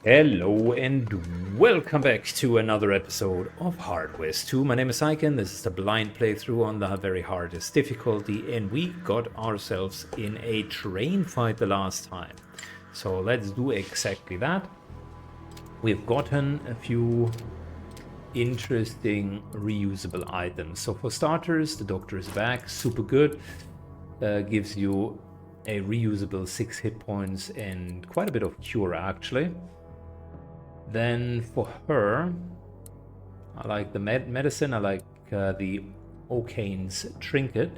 Hello and welcome back to another episode of Hardware 2. My name is Icon. This is the blind playthrough on the very hardest difficulty, and we got ourselves in a train fight the last time. So let's do exactly that. We've gotten a few interesting reusable items. So for starters, the doctor is back, super good. Gives you a reusable 6 hit points and quite a bit of cure actually. Then for her, I like the medicine, I like the O'Kane's trinket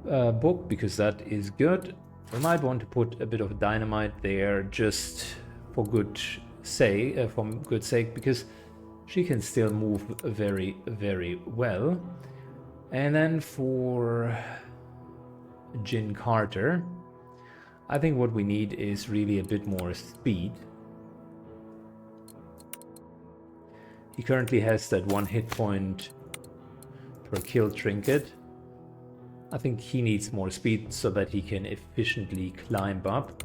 book because that is good. We might want to put a bit of dynamite there just for good sake, because she can still move very, very well. And then for Jin Carter, I think what we need is really a bit more speed. He currently has that 1 hit point per kill trinket. I think he needs more speed so that he can efficiently climb up.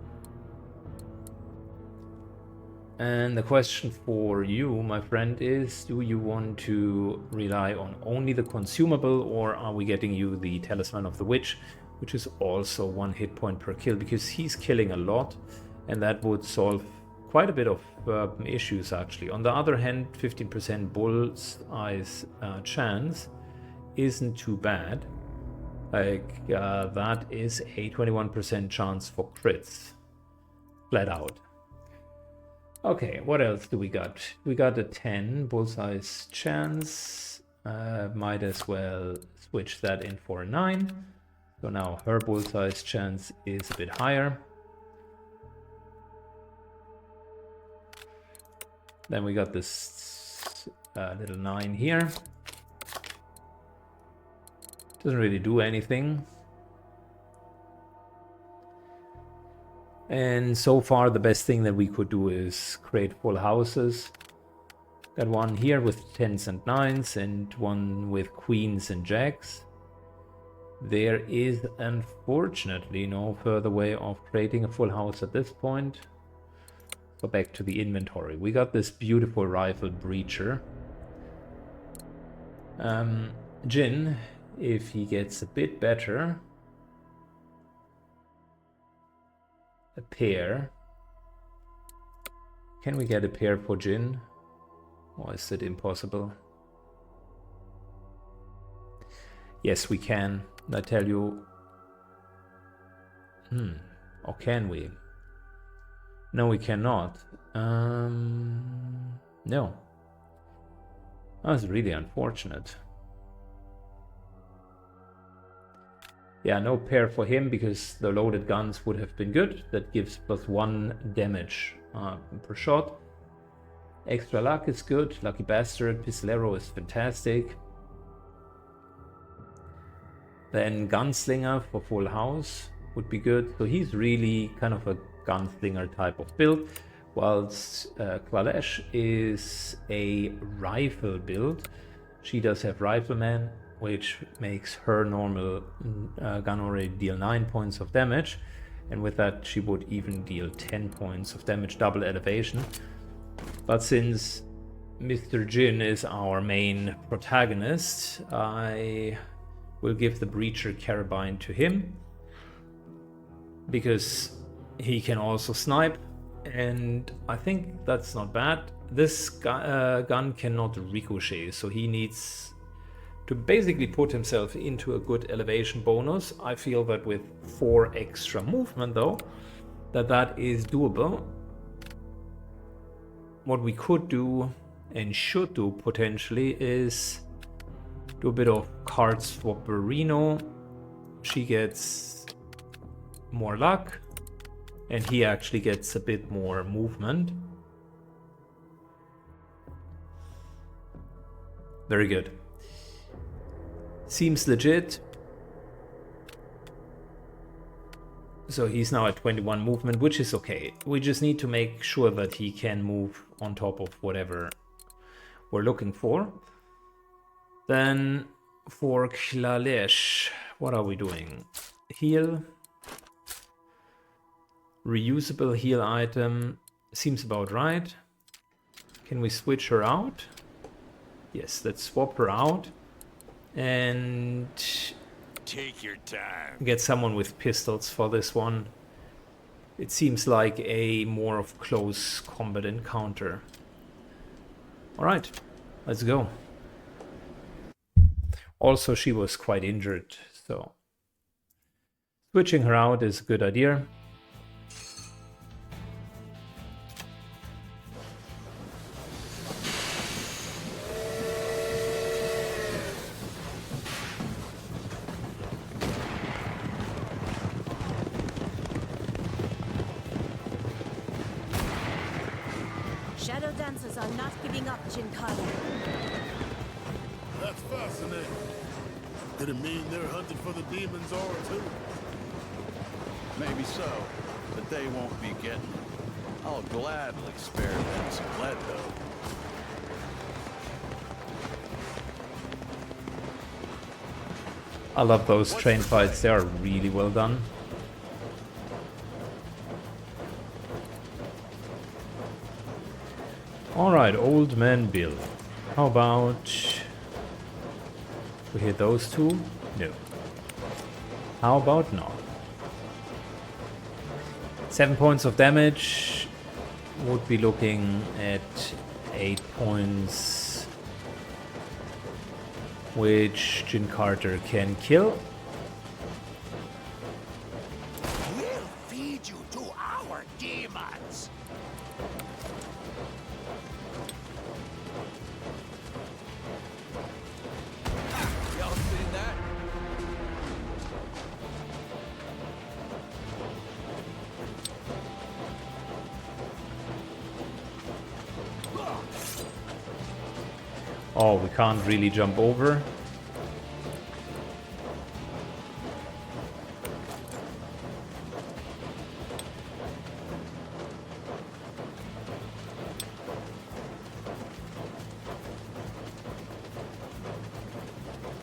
And the question for you, my friend, is do you want to rely on only the consumable, or are we getting you the Talisman of the Witch, which is also 1 hit point per kill, because he's killing a lot and that would solve quite a bit of issues actually. On the other hand, 15% bullseye's chance isn't too bad. Like that is a 21% chance for crits, flat out. Okay, what else do we got? We got a 10 bullseye's chance. Might as well switch that in for a 9. So now her bullseye's chance is a bit higher. Then we got this little 9 here. Doesn't really do anything. And so far the best thing that we could do is create full houses. Got one here with 10s and 9s and one with queens and jacks. There is unfortunately no further way of creating a full house at this point. Go back to the inventory. We got this beautiful rifle breacher. Jin, if he gets a bit better, a pair. Can we get a pair for Jin? Or is it impossible? Yes, we can. I tell you. Or can we? No, we cannot. No. That's really unfortunate. Yeah, no pair for him because the loaded guns would have been good. That gives +1 damage per shot. Extra luck is good. Lucky bastard. Pistolero is fantastic. Then gunslinger for full house would be good. So he's really kind of a gunslinger type of build, whilst Klalesh is a rifle build. She does have Rifleman, which makes her normal gun already deal 9 points of damage, and with that she would even deal 10 points of damage, double elevation. But since Mr. Jin is our main protagonist, I will give the Breacher Carabine to him, because he can also snipe, and I think that's not bad. This gun cannot ricochet, so he needs to basically put himself into a good elevation bonus. I feel that with 4 extra movement though, that is doable. What we could do and should do potentially is do a bit of cards for Barino. She gets more luck and he actually gets a bit more movement. Very good. Seems legit. So he's now at 21 movement, which is okay. We just need to make sure that he can move on top of whatever we're looking for. Then for Klalesh, what are we doing? Heal. Reusable heal item. Seems about right. Can we switch her out? Yes, let's swap her out and Take your time. get someone with pistols for this one. It seems like a more of close combat encounter. Alright, let's go. Also, she was quite injured, so switching her out is a good idea. Shadow dancers are not giving up, Jinkara. That's fascinating. Could it mean they're hunting for the demon's aura too? Maybe so, but they won't be getting it. I'll gladly spare them some lead, though. I love those train fights, they are really well done. Alright, Old Man Bill. How about we hit those two? No. How about not? 7 points of damage. Would be looking at 8 points, which Jin Carter can kill. We'll feed you to our demons! Y'all seen that? Oh, we can't really jump over.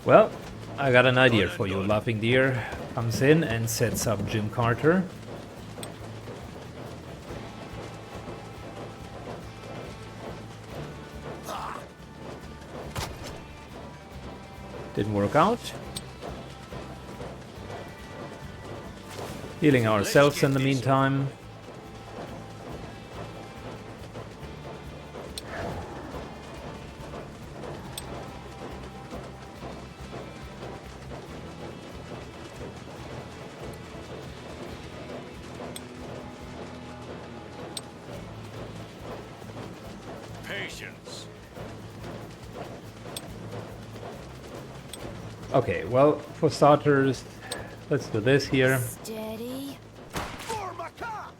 Well, I got an idea for you. Laughing Deer comes in and sets up Jim Carter. Didn't work out. Healing ourselves in the meantime. Patience. Okay, well, for starters, let's do this here. Steady. For my cop!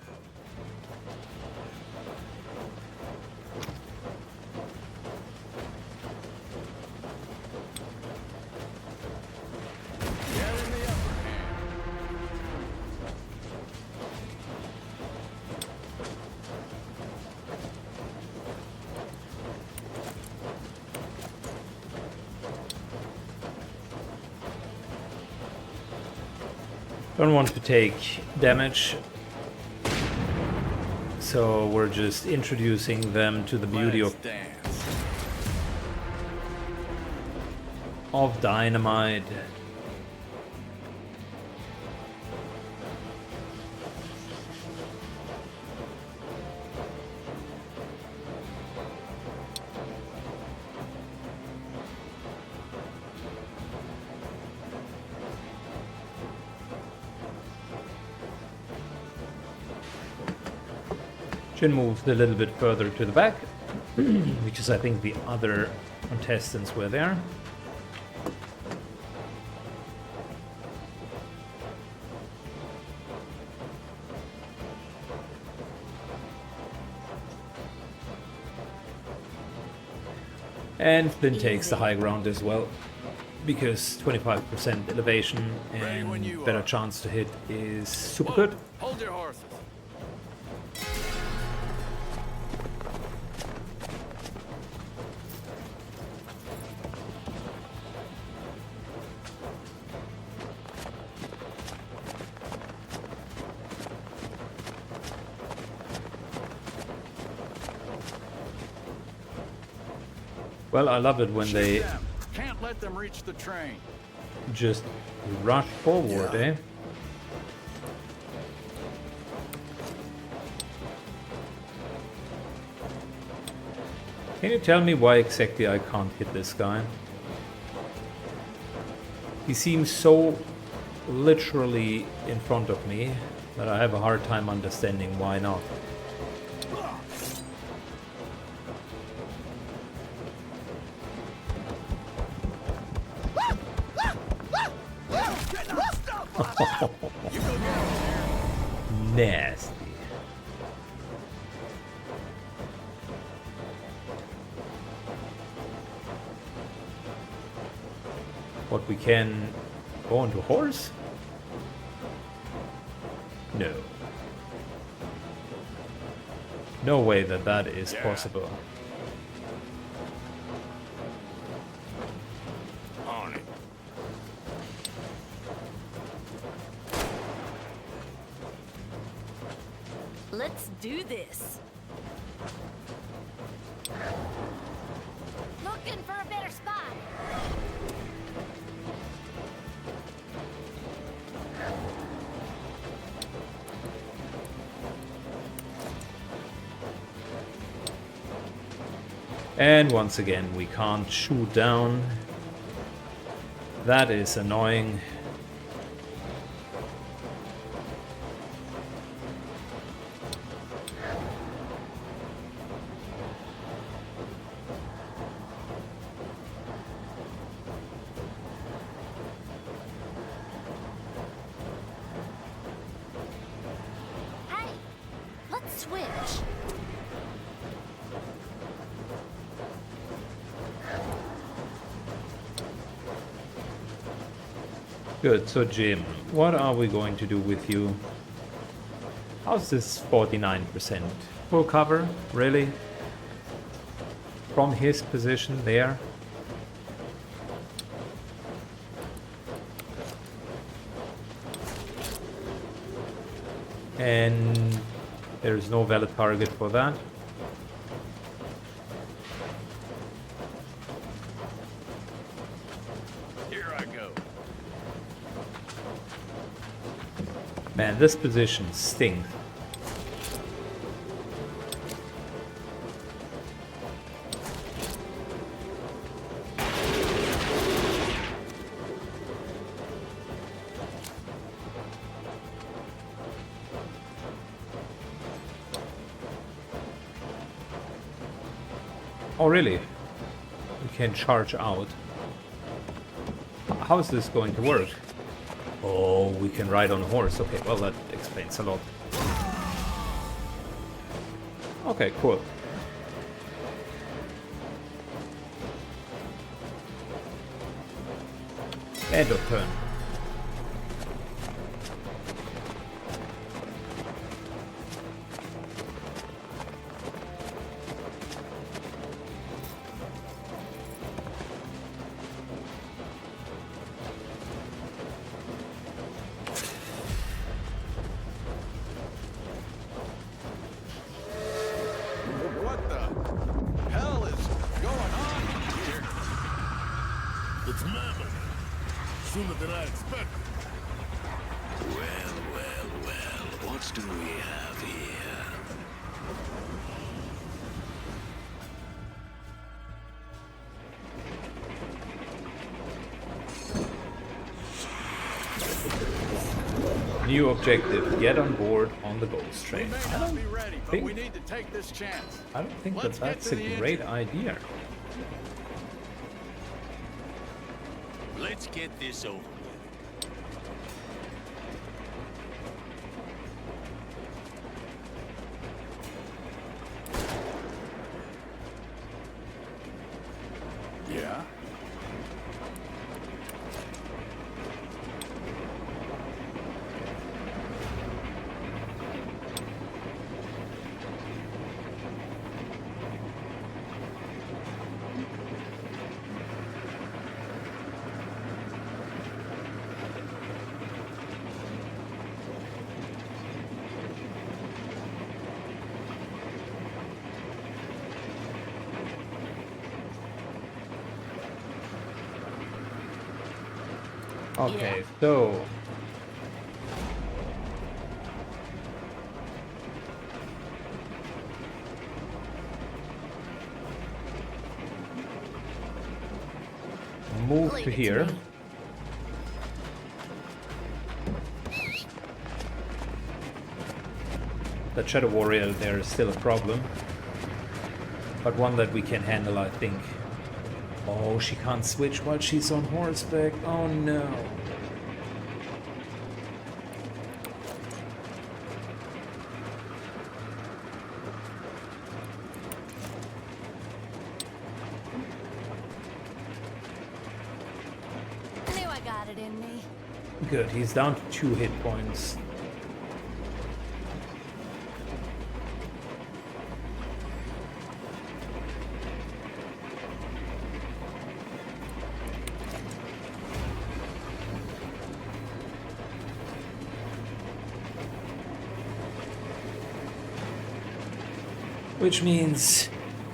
Get in the upper hand. Don't want to take damage, so we're just introducing them to the beauty Let's of dance. dynamite. Jin moved a little bit further to the back, because I think the other contestants were there. And Flynn takes the high ground as well, because 25% elevation Ready when and you better are. chance to hit is super good. Hold your horses. Well, I love it when Shoot they them. Can't let them reach the train. just rush forward, eh? Can you tell me why exactly I can't hit this guy? He seems so literally in front of me that I have a hard time understanding why not. Nasty. What, we can go onto horse? No. No way that that is possible. On it. Let's do this. Looking for a better spot. And once again, we can't shoot down. That is annoying. Hey, let's switch. Good, so Jim, what are we going to do with you? How's this 49%? Full cover? Really? From his position there? And there's no valid target for that. Here I go. Man, this position stinks. Oh, really? We can charge out. How is this going to work? Oh, we can ride on a horse. Okay, well, that explains a lot. Okay, cool. End of turn. What the hell is going on here? It's mammoth. Sooner than I expected. Well, what do we have here? New objective, get on board on the ghost We train. may I not don't be ready, but think- we need to take this chance. I don't think Let's that get that's to a the great engine. idea. Let's get this over with. Yeah? Okay, so move Leave to it here. me. That Shadow Warrior there is still a problem, but one that we can handle, I think. Oh, she can't switch while she's on horseback. Oh no. Knew I got it in me. Good, he's down to 2 hit points. Which means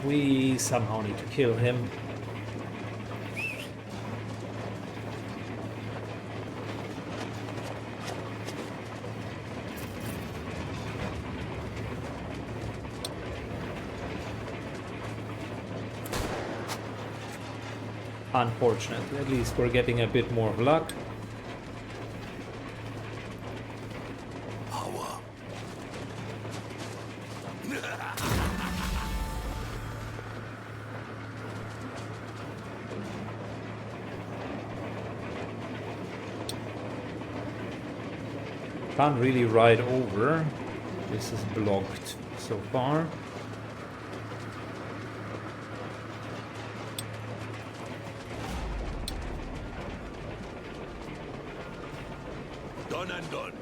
we somehow need to kill him. Unfortunately, at least we're getting a bit more luck. Power. Can't really ride over. This is blocked so far. Done and done.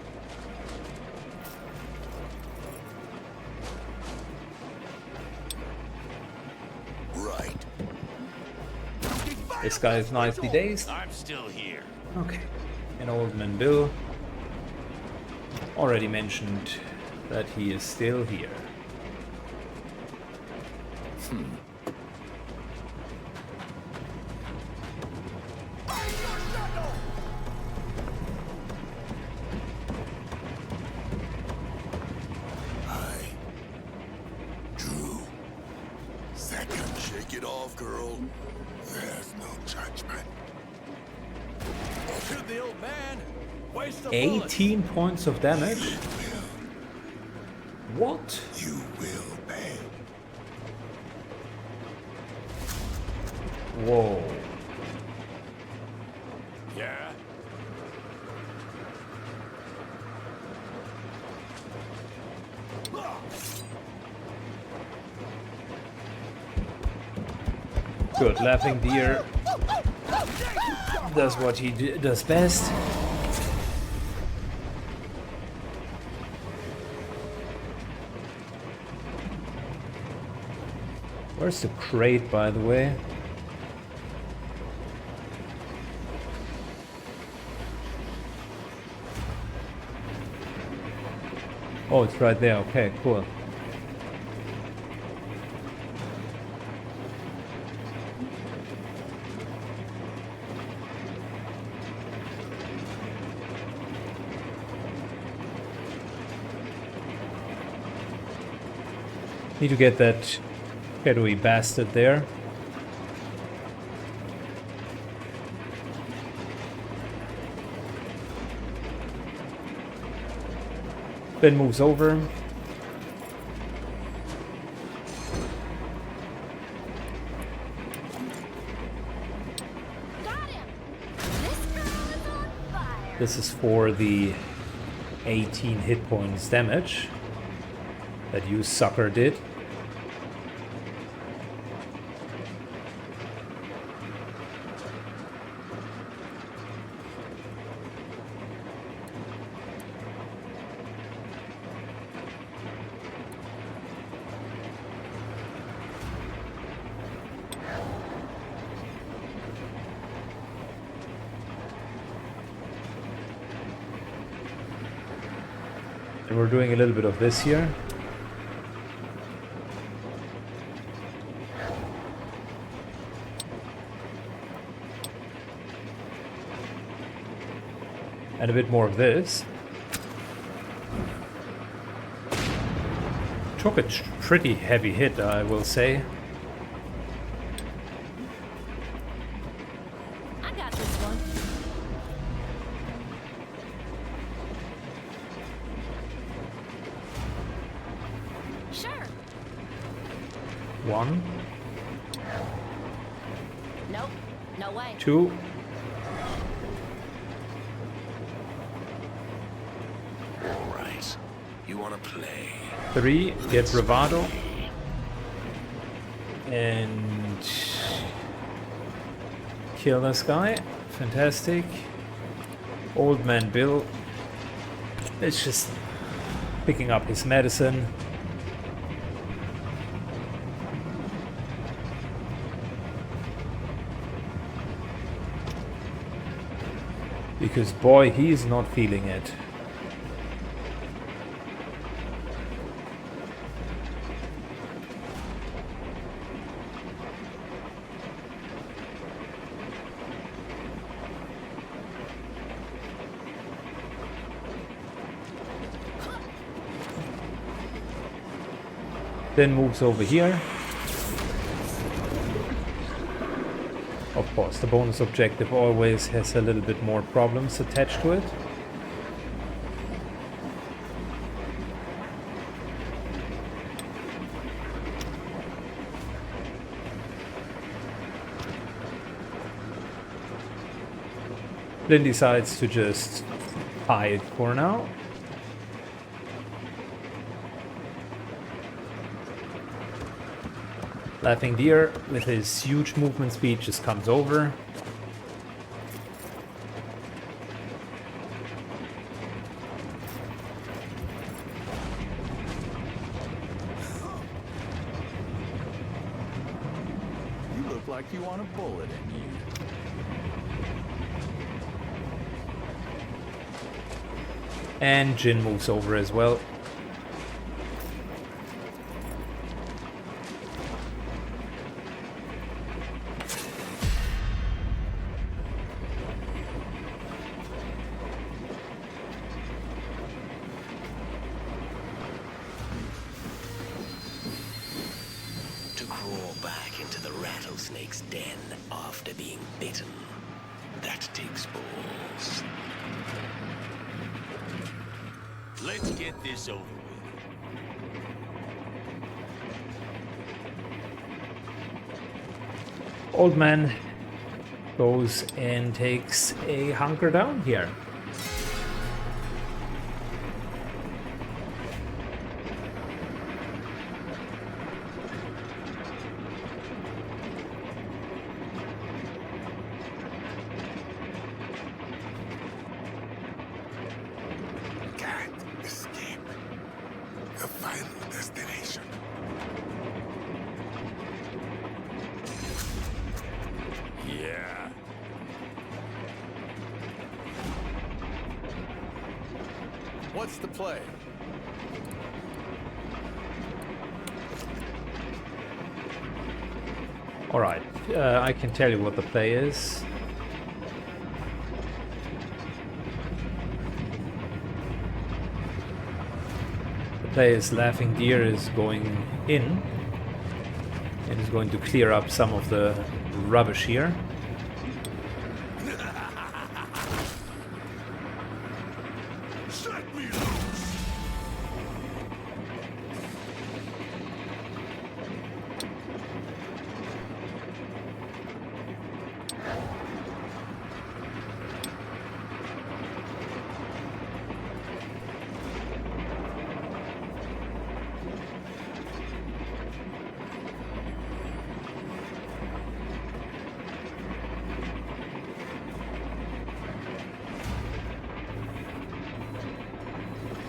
Right. This guy is nicely dazed. I'm still here. Okay. And Old Man Bill already mentioned that he is still here. I drew. Second. Shake it off, girl. There's no judgment. Shoot the old man. Waste the bullets. 18 points of damage? What? You will pay. Whoa. Yeah. Good, Laughing Deer does what he does best. Where's the crate, by the way? Oh, it's right there. Okay, cool. Need to get that shadowy bastard there. Then moves over. Got him! This girl is on fire! This is for the 18 hit points damage that you sucker did. And we're doing a little bit of this here. And a bit more of this. Took a pretty heavy hit, I will say. I got this one. Sure. One, Nope. No way. two. All right. You want to play? 3, get bravado. And kill this guy. Fantastic. Old man Bill is just picking up his medicine. Because boy, he's not feeling it. Then moves over here. Of course, the bonus objective always has a little bit more problems attached to it. Then decides to just hide for now. Laughing Deer, with his huge movement speed, just comes over. You look like you want a bullet in you. And Jin moves over as well. To crawl back into the rattlesnake's den after being bitten. That takes balls. Let's get this over with. Old man goes and takes a hunker down here. Can't escape the final destination. Yeah. What's the play? Alright, I can tell you what the play is. The play is Laughing Deer is going in and is going to clear up some of the rubbish here. Set me loose.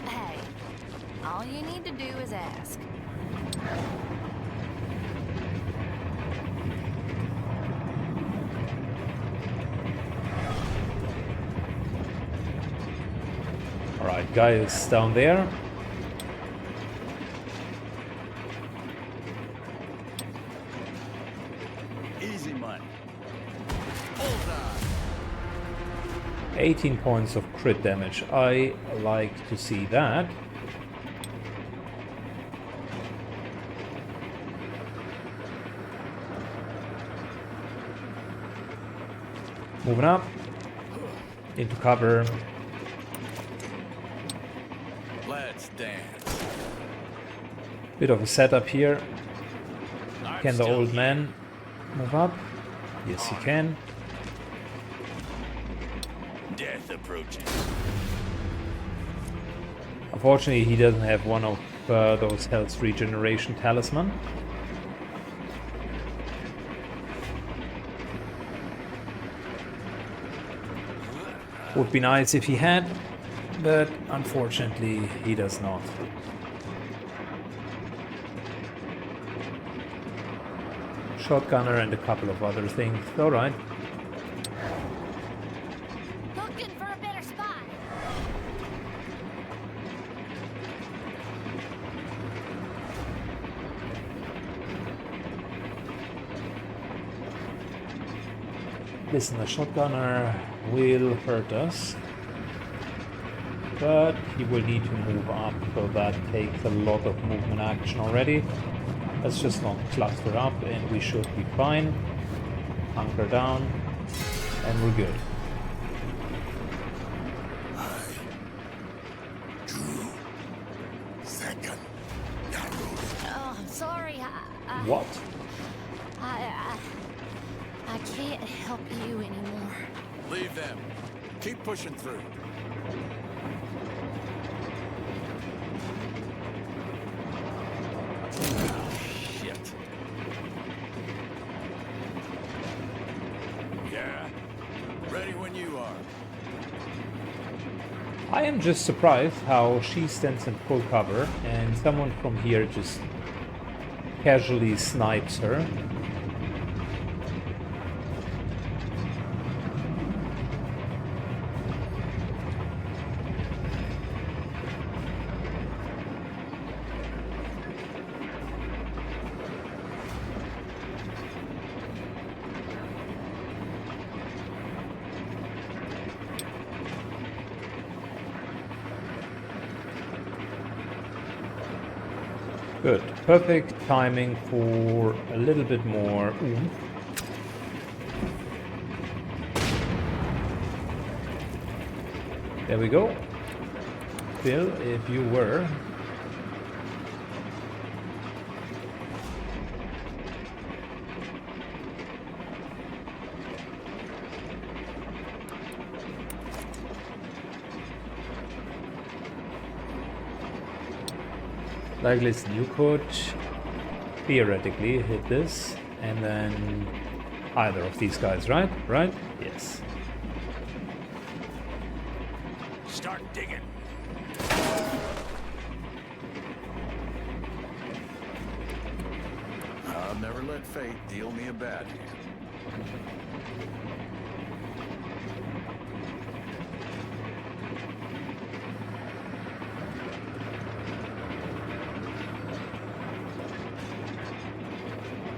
Hey, all you need to do is ask. Alright, guy is down there. Easy money. Hold on. 18 points of crit damage. I like to see that. Moving up. Into cover. Let's dance. Bit of a setup here. I'm Can the still old here. man move up? Yes, he can. Death approaches. Unfortunately, he doesn't have one of those health regeneration talisman. Would be nice if he had, but unfortunately, he does not. Shotgunner and a couple of other things. Alright. Looking for a better spot. Listen, the shotgunner will hurt us, but he will need to move up, so that takes a lot of movement action already. Let's just not cluster up and we should be fine. Hunker down and we're good. Second. Oh, I'm sorry. What? I can't help you anymore. Leave them. Keep pushing through. Shit. Yeah. Ready when you are. I am just surprised how she stands in full cover and someone from here just casually snipes her. Good. Perfect timing for a little bit more oomph. There we go. Bill, if you were. Like, listen, you could theoretically hit this and then either of these guys, right? Right? Yes. Start digging. I'll never let fate deal me a bad hand.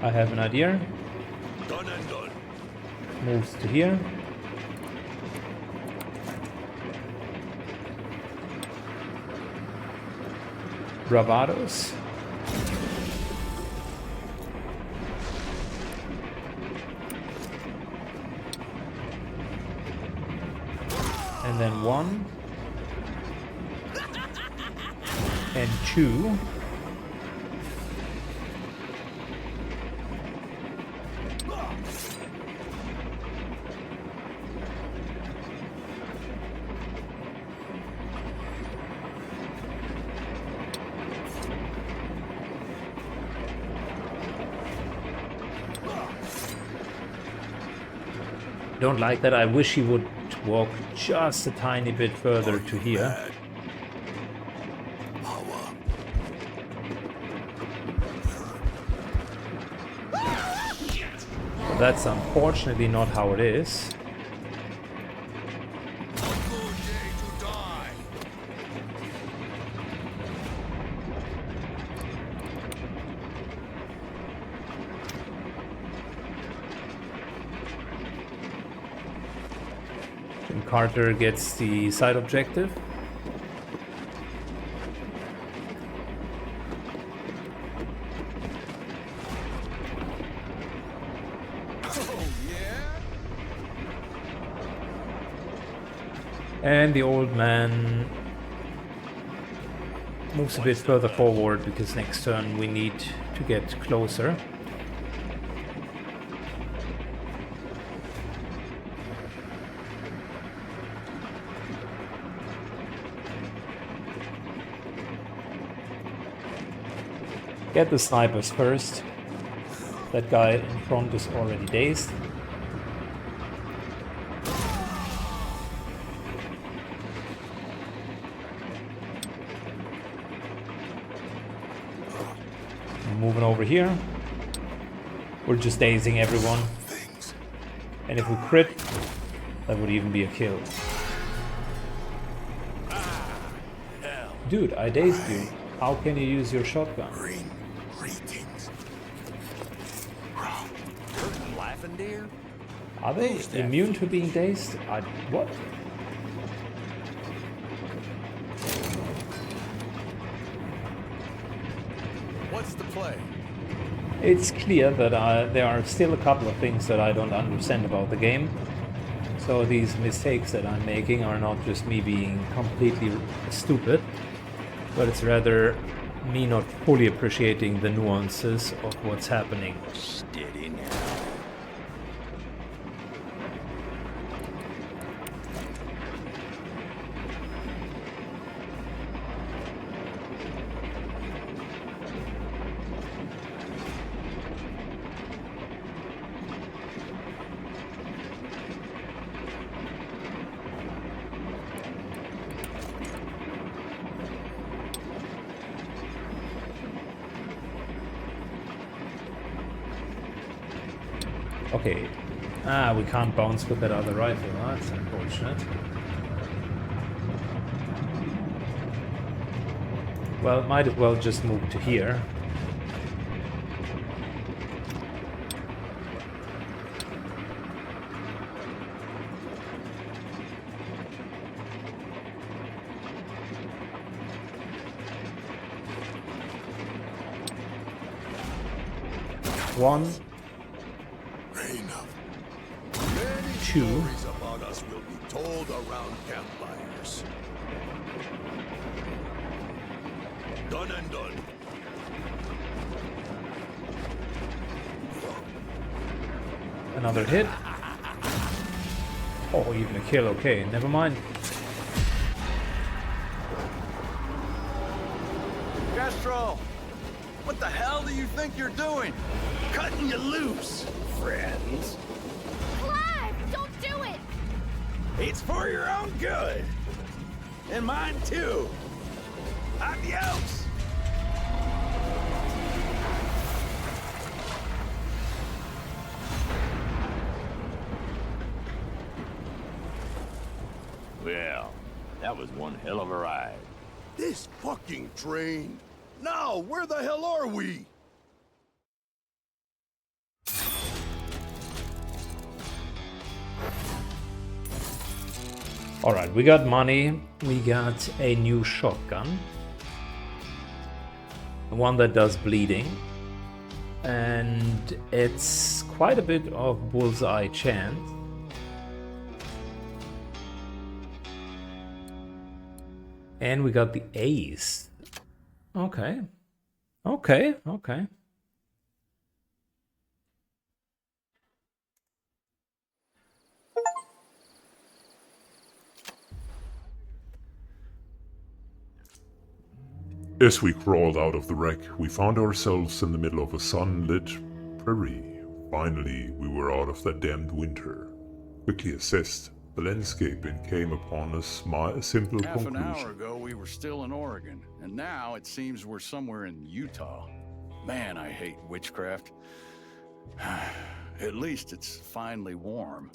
I have an idea. Done and done. Moves to here. Bravados. And then 1 and 2. Don't like that. I wish he would walk just a tiny bit further to here. Power. But that's unfortunately not how it is. A good day to die. And Carter gets the side objective. And the old man moves a bit further forward because next turn we need to get closer. Get the snipers first. That guy in front is already dazed. Moving over here. We're just dazing everyone. And if we crit, that would even be a kill. Dude, I dazed you. How can you use your shotgun? Laughing deer? Are they immune to being dazed? What? What's the play? It's clear that there are still a couple of things that I don't understand about the game. So these mistakes that I'm making are not just me being completely stupid, but it's rather me not fully appreciating the nuances of what's happening. Steady now. Okay. We can't bounce with that other rifle. That's unfortunate. Well, might as well just move to here. One. Two. Stories about us will be told around campfires. Done and done. Another hit. Oh, even a kill. Okay, never mind. Castro! What the hell do you think you're doing? Cutting you loose, friends. Clive, don't do it! It's for your own good. And mine too. Adios! Well, that was one hell of a ride. This fucking train. Now, where the hell are we? Alright, we got money. We got a new shotgun. One that does bleeding. And it's quite a bit of bullseye chance. And we got the ace. Okay. Okay, okay. As we crawled out of the wreck, we found ourselves in the middle of a sunlit prairie. Finally, we were out of that damned winter. Quickly assessed the landscape and came upon a simple Half an conclusion. hour ago, we were still in Oregon, and now it seems we're somewhere in Utah. Man, I hate witchcraft. At least it's finally warm.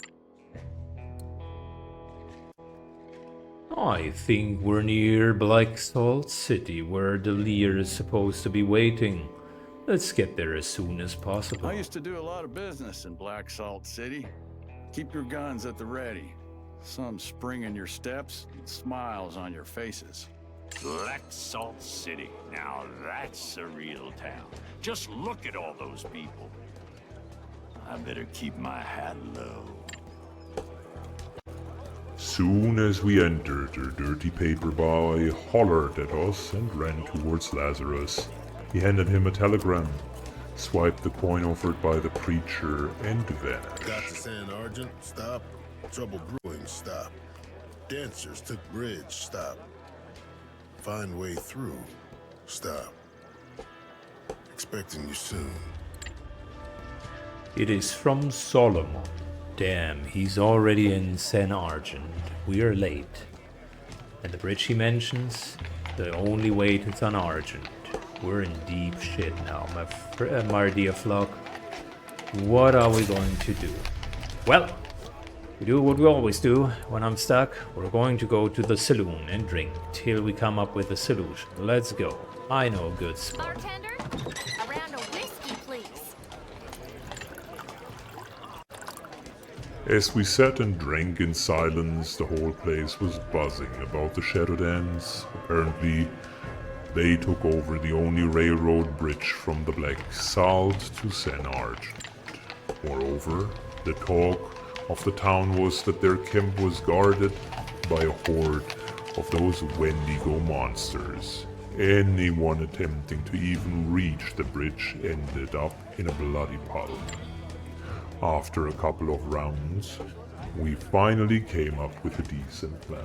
I think we're near Black Salt City, where the Lear is supposed to be waiting. Let's get there as soon as possible. I used to do a lot of business in Black Salt City. Keep your guns at the ready. Some spring in your steps and smiles on your faces. Black Salt City. Now that's a real town. Just look at all those people. I better keep my hat low. Soon as we entered, their dirty paper boy hollered at us and ran towards Lazarus. He handed him a telegram, swiped the coin offered by the preacher, and vanished. Got to San Argent? Stop. Trouble brewing? Stop. Dancers took bridge? Stop. Find way through? Stop. Expecting you soon. It is from Solomon. Damn, he's already in San Argent. We are late. And the bridge he mentions, the only way to San Argent. We're in deep shit now, my dear flock. What are we going to do? Well, we do what we always do when I'm stuck. We're going to go to the saloon and drink till we come up with a solution. Let's go. I know a good spot. Bartender, a round of whiskey, please. As we sat and drank in silence, the whole place was buzzing about the Shadowlands. Apparently, they took over the only railroad bridge from the Black Salt to San Argent. Moreover, the talk of the town was that their camp was guarded by a horde of those Wendigo monsters. Anyone attempting to even reach the bridge ended up in a bloody puddle. After a couple of rounds, we finally came up with a decent plan.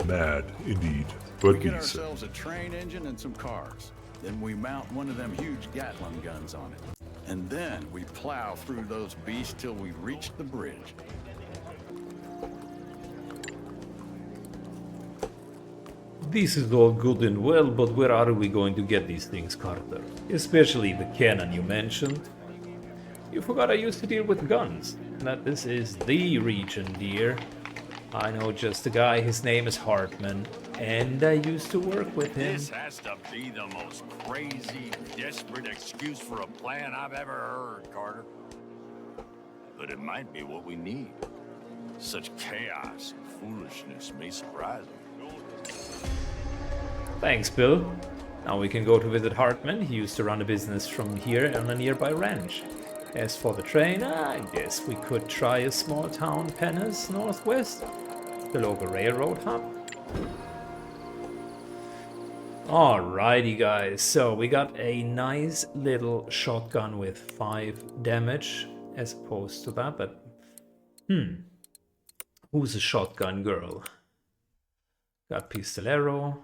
Mad, indeed, but We get decent. ourselves a train engine and some cars. Then we mount one of them huge Gatling guns on it. And then we plow through those beasts till we reach the bridge. This is all good and well, but where are we going to get these things, Carter? Especially the cannon you mentioned. You forgot I used to deal with guns. That this is the region, dear. I know just a guy, his name is Hartman, and I used to work with him. This has to be the most crazy, desperate excuse for a plan I've ever heard, Carter. But it might be what we need. Such chaos and foolishness may surprise me. Thanks, Bill. Now we can go to visit Hartman. He used to run a business from here on a nearby ranch. As for the train, I guess we could try a small town, Pennis, northwest. The local railroad hub. Alrighty guys, so we got a nice little shotgun with 5 damage as opposed to that, but who's a shotgun girl? Got Pistolero,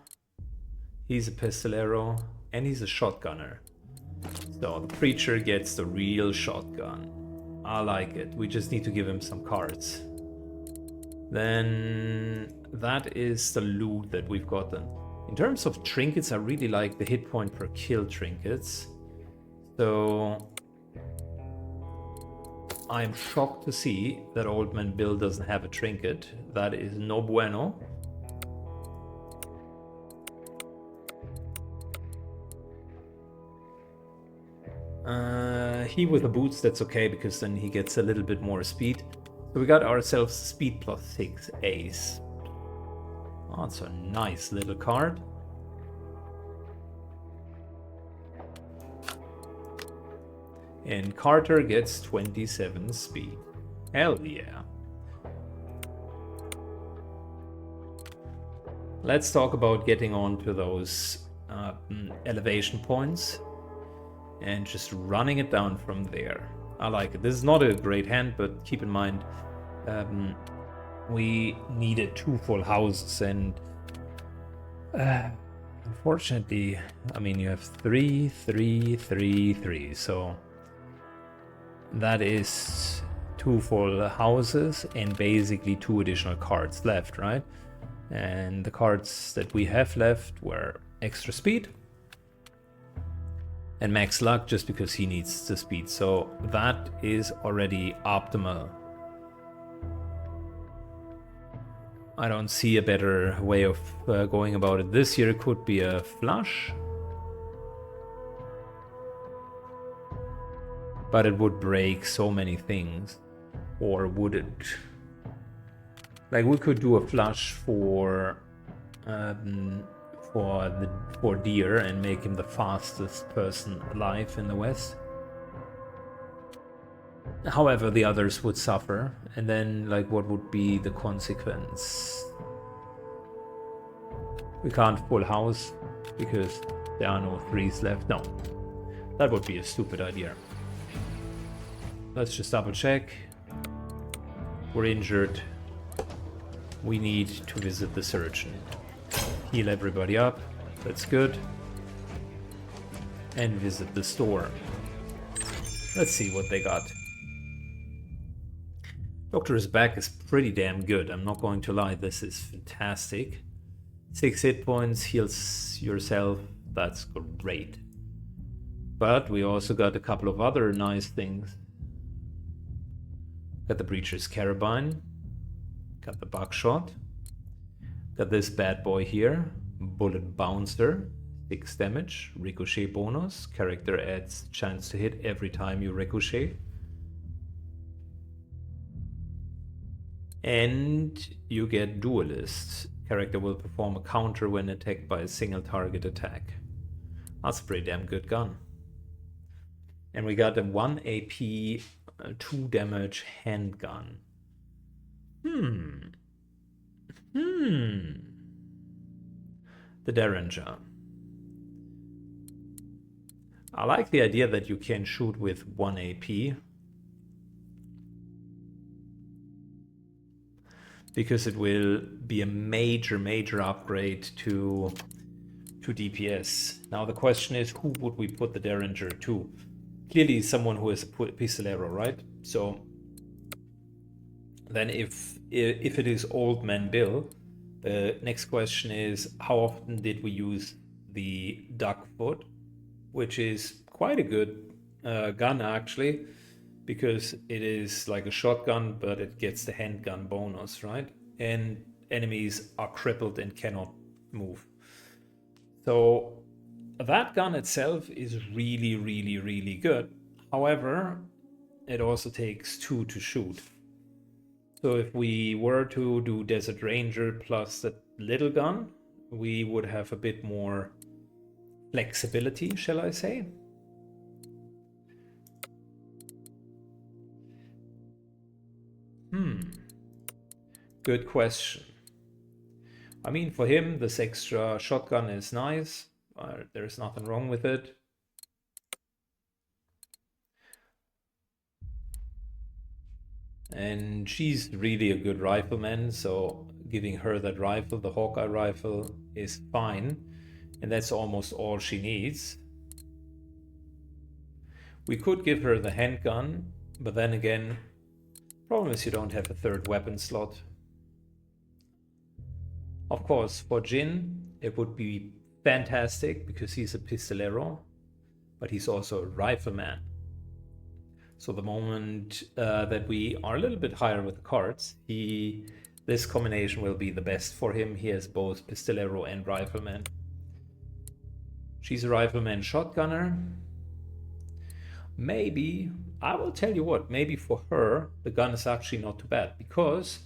he's a Pistolero, and he's a shotgunner. So the preacher gets the real shotgun. I like it. We just need to give him some cards. Then that is the loot that we've gotten. In terms of trinkets, I really like the hit point per kill trinkets. So I'm shocked to see that Old Man Bill doesn't have a trinket. That is no bueno. He with the boots, that's okay, because then he gets a little bit more speed. So we got ourselves speed plus 6 ace. Oh, it's a nice little card. And Carter gets 27 speed. Hell yeah. Let's talk about getting onto those elevation points and just running it down from there. I like it. This is not a great hand, but keep in mind we needed 2 full houses, and unfortunately, I mean, you have 3, 3, 3, 3, so that is 2 full houses and basically 2 additional cards left, right? And the cards that we have left were extra speed and max luck, just because he needs the speed. So that is already optimal. I don't see a better way of going about it. This year could be a flush, but it would break so many things. Or would it? Like we could do a flush for Deer and make him the fastest person alive in the West. However, the others would suffer, and then like what would be the consequence? We can't full house because there are no 3s left. No, that would be a stupid idea. Let's just double check. We're injured. We need to visit the surgeon. Heal everybody up. That's good. And visit the store. Let's see what they got. Doctor's Back is pretty damn good. I'm not going to lie. This is fantastic. 6 hit points, heals yourself. That's great. But we also got a couple of other nice things. Got the Breacher's Carabine. Got the Buckshot. Got this bad boy here. Bullet Bouncer. 6 damage. Ricochet bonus. Character adds chance to hit every time you ricochet. And you get Duelist. Character will perform a counter when attacked by a single target attack. That's a pretty damn good gun. And we got a 1 AP, 2 damage handgun. The Derringer. I like the idea that you can shoot with 1 AP. Because it will be a major upgrade to DPS. Now the question is, who would we put the Derringer to? Clearly someone who is a pistolero, right? So then if it is Old Man Bill, the next question is, how often did we use the Duckfoot, which is quite a good gun actually, because it is like a shotgun, but it gets the handgun bonus, right? And enemies are crippled and cannot move. So that gun itself is really good. However, it also takes 2 to shoot. So if we were to do Desert Ranger plus the little gun, we would have a bit more flexibility, shall I say. Good question. I mean, for him, this extra shotgun is nice. There's nothing wrong with it. And she's really a good rifleman, so giving her that rifle, the Hawkeye rifle, is fine. And that's almost all she needs. We could give her the handgun, but then again, problem is you don't have a 3rd weapon slot. Of course, for Jin, it would be fantastic because he's a pistolero, but he's also a rifleman. So the moment that we are a little bit higher with the cards, this combination will be the best for him. He has both pistolero and rifleman. She's a rifleman shotgunner. Maybe, I will tell you what, maybe for her, the gun is actually not too bad because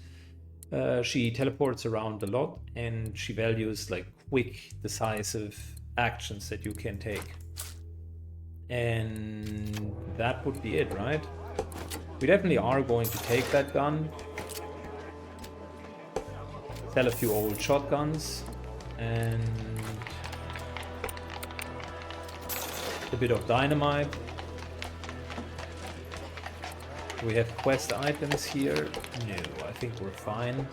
she teleports around a lot and she values like quick, decisive actions that you can take. And that would be it, right? We definitely are going to take that gun, sell a few old shotguns, and a bit of dynamite. Do we have quest items here? No, I think we're fine.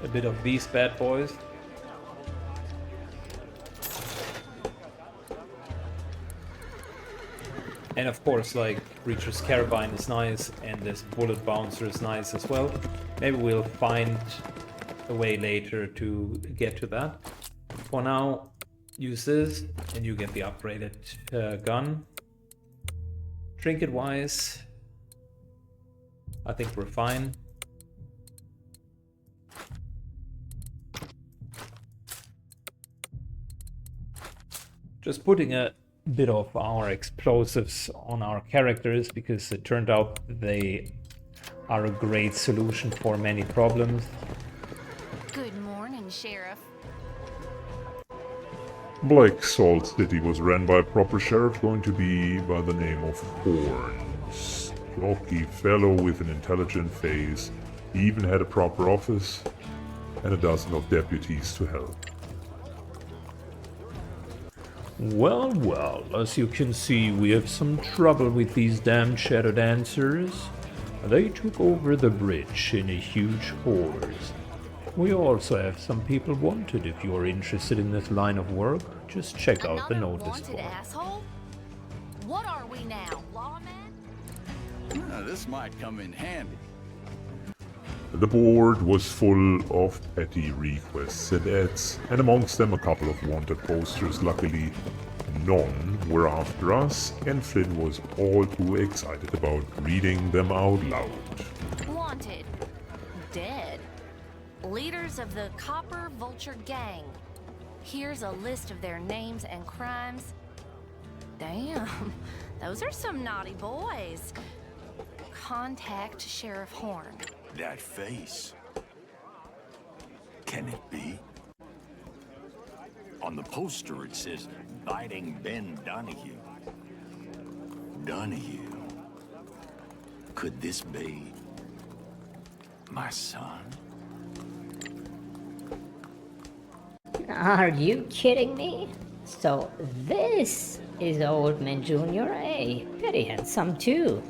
A bit of these bad boys. And of course, like, Breacher's Carabine is nice, and this Bullet Bouncer is nice as well. Maybe we'll find a way later to get to that. For now, use this, and you get the upgraded gun. Trinket-wise, I think we're fine. Just putting a bit of our explosives on our characters because it turned out they are a great solution for many problems. Good morning, Sheriff. Black Salt City was ran by a proper sheriff going to be by the name of Horn. Stocky fellow with an intelligent face. He even had a proper office and a dozen of deputies to help. Well, well, as you can see, we have some trouble with these damn shadow dancers. They took over the bridge in a huge force. We also have some people wanted. If you're interested in this line of work, just check out the Another notice wanted board. asshole? What are we now, lawmen? This might come in handy. The board was full of petty requests and ads, and amongst them a couple of wanted posters. Luckily, none were after us, and Flynn was all too excited about reading them out loud. Wanted. Dead. Leaders of the Copper Vulture Gang. Here's a list of their names and crimes. Damn, those are some naughty boys. Contact Sheriff Horn. That face. Can it be? On the poster it says, Biting Ben Donahue. Donahue. Could this be my son? Are you kidding me? So this is Old Man Jr., eh? Very handsome too.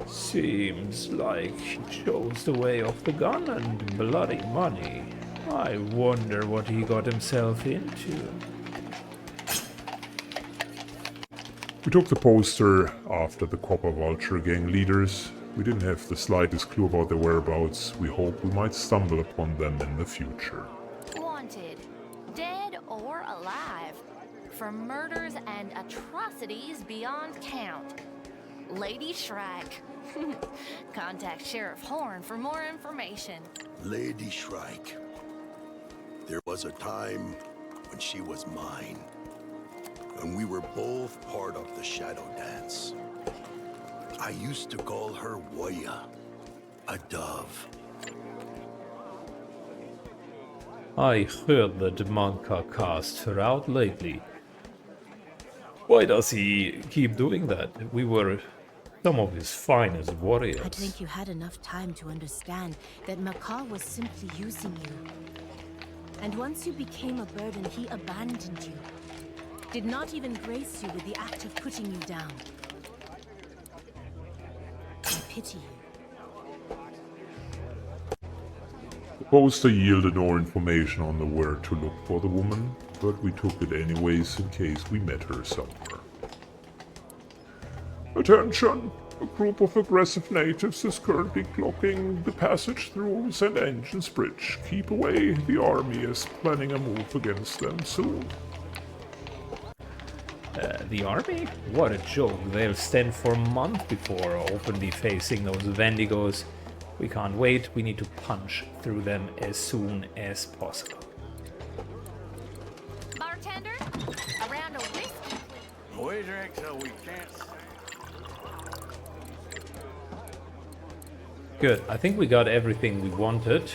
Seems like he chose the way of the gun and bloody money. I wonder what he got himself into. We took the poster after the Copper Vulture Gang leaders. We didn't have the slightest clue about their whereabouts. We hope we might stumble upon them in the future. Wanted. Dead or alive. For murders and atrocities beyond count. Lady Shrike. Contact Sheriff Horn for more information. Lady Shrike. There was a time when she was mine. And we were both part of the Shadow Dance. I used to call her Waya, a dove. I heard that Manka cast her out lately. Why does he keep doing that? We were some of his finest warriors. I think you had enough time to understand that Makar was simply using you. And once you became a burden, he abandoned you. Did not even grace you with the act of putting you down. I pity you. The poster yielded no information on the where to look for the woman, but we took it anyways in case we met her somewhere. Attention! A group of aggressive natives is currently blocking the passage through St. Engine's Bridge. Keep away, the army is planning a move against them soon. The army? What a joke. They'll stand for a month before openly facing those Vendigos. We can't wait. We need to punch through them as soon as possible. Bartender, a round of whiskey, please. We drink so we can't. Good. I think we got everything we wanted.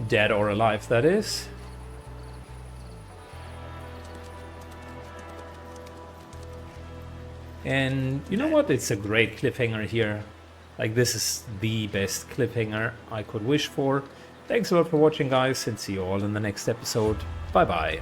Dead or alive, that is. And you know what? It's a great cliffhanger here. Like, this is the best cliffhanger I could wish for. Thanks a lot for watching, guys, and see you all in the next episode. Bye bye.